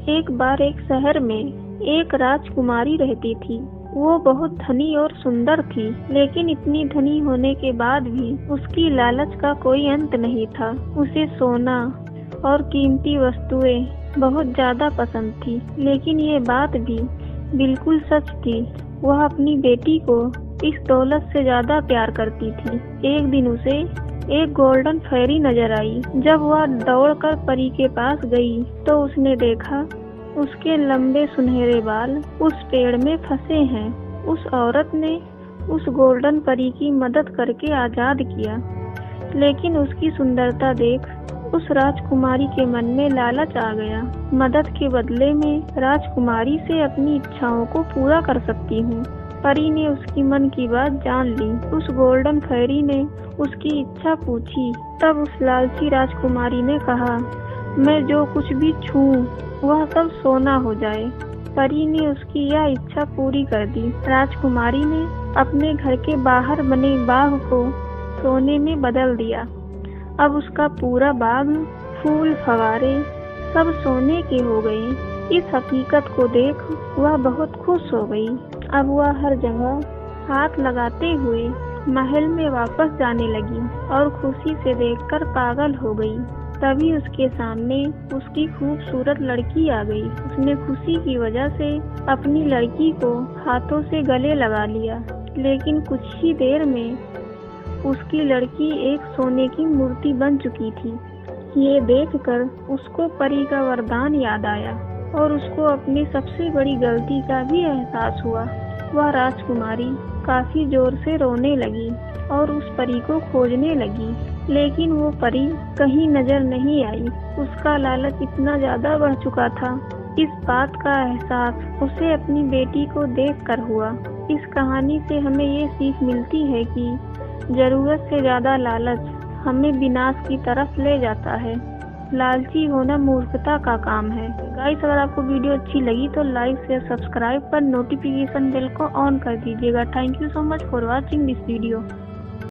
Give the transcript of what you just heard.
एक बार एक शहर में एक राजकुमारी रहती थी। वो बहुत धनी और सुंदर थी, लेकिन इतनी धनी होने के बाद भी उसकी लालच का कोई अंत नहीं था। उसे सोना और कीमती वस्तुएं बहुत ज्यादा पसंद थी, लेकिन ये बात भी बिल्कुल सच थी। वह अपनी बेटी को इस दौलत से ज्यादा प्यार करती थी। एक दिन उसे एक गोल्डन फेरी नजर आई। जब वह दौड़कर परी के पास गई तो उसने देखा उसके लंबे सुनहरे बाल उस पेड़ में फंसे हैं। उस औरत ने उस गोल्डन परी की मदद करके आजाद किया, लेकिन उसकी सुंदरता देख उस राजकुमारी के मन में लालच आ गया। मदद के बदले में राजकुमारी से अपनी इच्छाओं को पूरा कर सकती हूँ। परी ने उसकी मन की बात जान ली। उस गोल्डन फेरी ने उसकी इच्छा पूछी। तब उस लालची राजकुमारी ने कहा, मैं जो कुछ भी छूऊं वह सब सोना हो जाए। परी ने उसकी यह इच्छा पूरी कर दी। राजकुमारी ने अपने घर के बाहर बने बाग को सोने में बदल दिया। अब उसका पूरा बाग, फूल, फव्वारे सब सोने के हो गए। इस हकीकत को देख वह बहुत खुश हो गई। अब वह हर जगह हाथ लगाते हुए महल में वापस जाने लगी और खुशी से देखकर पागल हो गई। तभी उसके सामने उसकी खूबसूरत लड़की आ गई। उसने खुशी की वजह से अपनी लड़की को हाथों से गले लगा लिया, लेकिन कुछ ही देर में उसकी लड़की एक सोने की मूर्ति बन चुकी थी। ये देखकर उसको परी का वरदान याद आया और उसको अपनी सबसे बड़ी गलती का भी एहसास हुआ। वह राजकुमारी काफी जोर से रोने लगी और उस परी को खोजने लगी, लेकिन वो परी कहीं नजर नहीं आई। उसका लालच इतना ज्यादा बढ़ चुका था। इस बात का एहसास उसे अपनी बेटी को देखकर हुआ। इस कहानी से हमें ये सीख मिलती है कि जरूरत से ज्यादा लालच हमें विनाश की तरफ ले जाता है। लालची होना मूर्खता का काम है। गाइस, अगर आपको वीडियो अच्छी लगी तो लाइक शेयर सब्सक्राइब पर नोटिफिकेशन बेल को ऑन कर दीजिएगा। Thank you so much for watching this video.